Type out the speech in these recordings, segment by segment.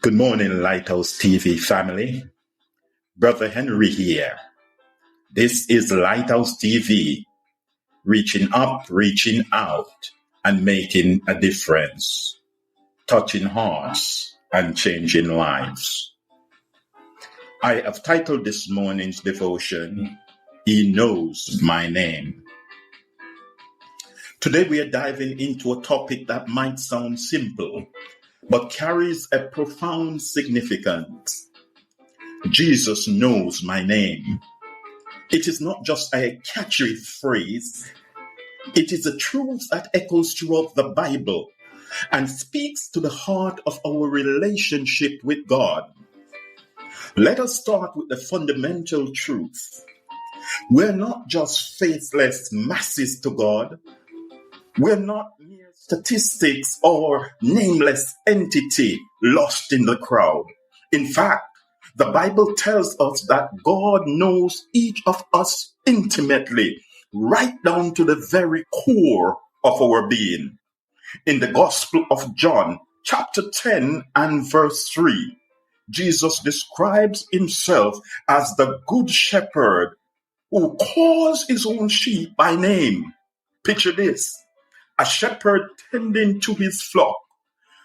Good morning, Lighthouse TV family. Brother Henry here. This is Lighthouse TV, reaching up, reaching out, and making a difference, touching hearts and changing lives. I have titled this morning's devotion, He Knows My Name. Today we are diving into a topic that might sound simple, but carries a profound significance. Jesus knows my name. It is not just a catchy phrase. It is a truth that echoes throughout the Bible and speaks to the heart of our relationship with God. Let us start with the fundamental truth. We're not just faithless masses to God. We're not mere statistics or nameless entity lost in the crowd. In fact, the Bible tells us that God knows each of us intimately, right down to the very core of our being. In the Gospel of John, chapter 10 and verse 3, Jesus describes himself as the good shepherd who calls his own sheep by name. Picture this. A shepherd tending to his flock,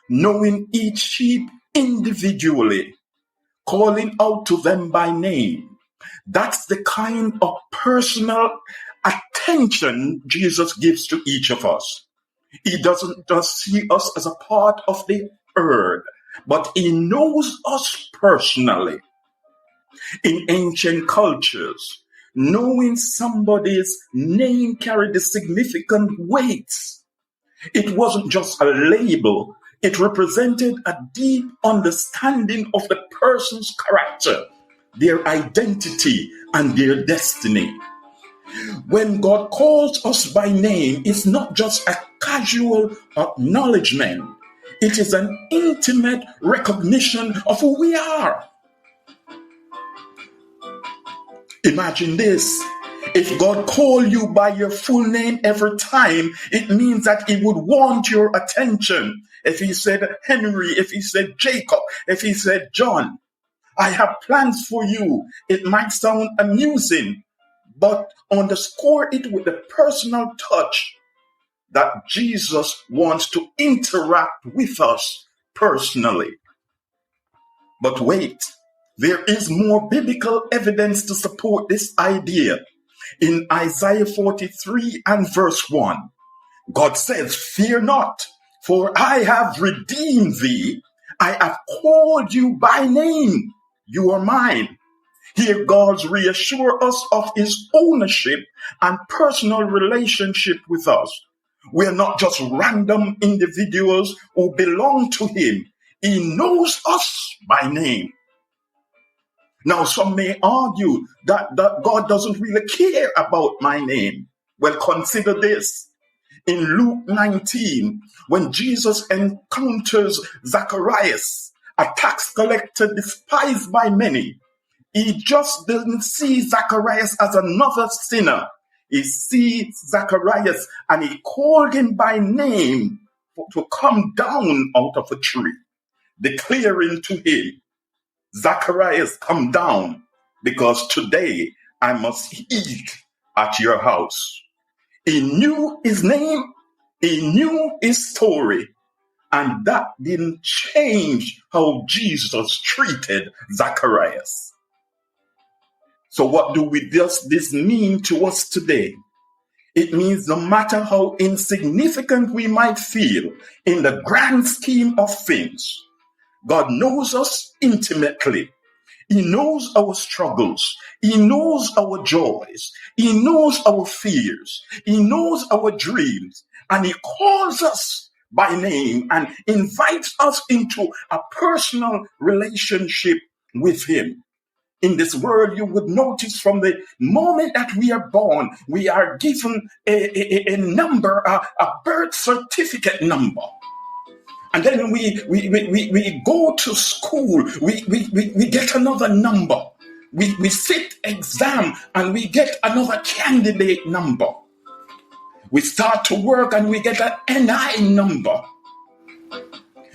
knowing each sheep individually, calling out to them by name. That's the kind of personal attention Jesus gives to each of us. He doesn't just see us as a part of the herd, but he knows us personally. In ancient cultures, knowing somebody's name carried a significant weight. It wasn't just a label. It represented a deep understanding of the person's character, their identity, and their destiny. When God calls us by name, it's not just a casual acknowledgement. It is an intimate recognition of who we are. Imagine this. If God called you by your full name every time, it means that he would want your attention. If he said Henry, if he said Jacob, if he said John, I have plans for you. It might sound amusing, but underscore it with the personal touch that Jesus wants to interact with us personally. But wait, there is more biblical evidence to support this idea. In Isaiah 43 and verse 1, God says, "Fear not, for I have redeemed thee. I have called you by name. You are mine." Here, God reassures us of his ownership and personal relationship with us. We are not just random individuals who belong to him. He knows us by name. Now, some may argue that God doesn't really care about my name. Well, consider this. In Luke 19, when Jesus encounters Zacharias, a tax collector despised by many, he just didn't see Zacharias as another sinner. He sees Zacharias and he called him by name to come down out of a tree, declaring to him, "Zacharias, come down, because today I must eat at your house." He knew his name, he knew his story, and that didn't change how Jesus treated Zacharias. So what does this mean to us today? It means no matter how insignificant we might feel in the grand scheme of things, God knows us intimately. He knows our struggles. He knows our joys. He knows our fears. He knows our dreams. And he calls us by name and invites us into a personal relationship with him. In this world, you would notice from the moment that we are born, we are given a number, a birth certificate number. And then we go to school, we get another number. We sit exam and we get another candidate number. We start to work and we get an NI number.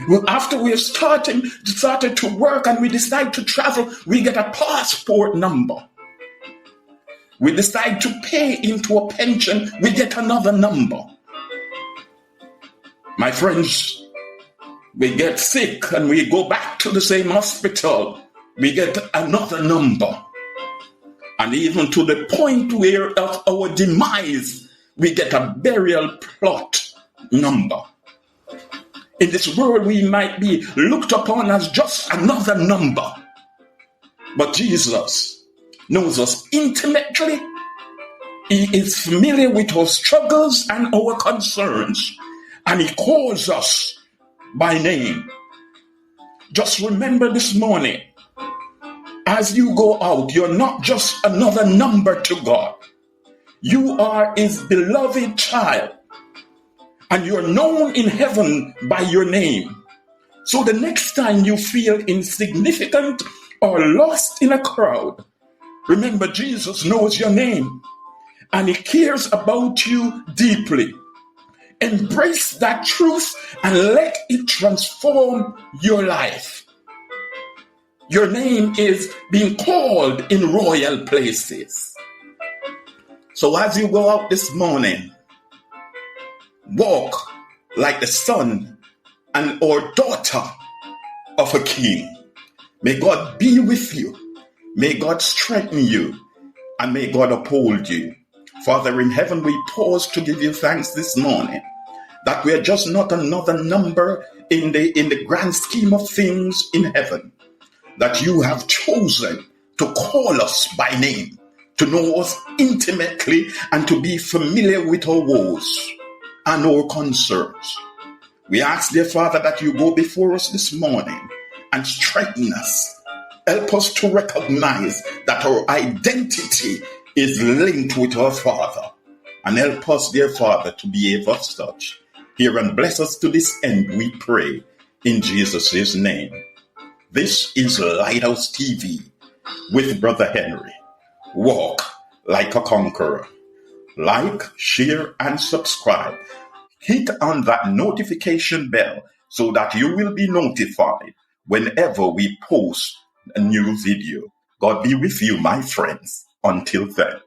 Well, after we started to work and we decide to travel, we get a passport number. We decide to pay into a pension, we get another number. My friends, we get sick and we go back to the same hospital, we get another number. And even to the point where of our demise, we get a burial plot number. In this world, we might be looked upon as just another number. But Jesus knows us intimately. He is familiar with our struggles and our concerns. And he calls us by name. Just remember this morning, as you go out, you're not just another number to God. You are his beloved child. And you're known in heaven by your name. So the next time you feel insignificant or lost in a crowd, remember Jesus knows your name and he cares about you deeply. Embrace that truth and let it transform your life. Your name is being called in royal places. So as you go out this morning, walk like the son and or daughter of a king. May God be with you. May God strengthen you. And may God uphold you. Father in heaven, we pause to give you thanks this morning that we are just not another number in the grand scheme of things in heaven. That you have chosen to call us by name, to know us intimately, and to be familiar with our woes and our concerns. We ask, dear Father, that you go before us this morning and strengthen us. Help us to recognize that our identity is linked with our Father. And help us, dear Father, to be able to such. Hear and bless us to this end, we pray, in Jesus' name. This is Lighthouse TV with Brother Henry. Walk like a conqueror. Like, share, and subscribe. Hit on that notification bell so that you will be notified whenever we post a new video. God be with you, my friends. Until then.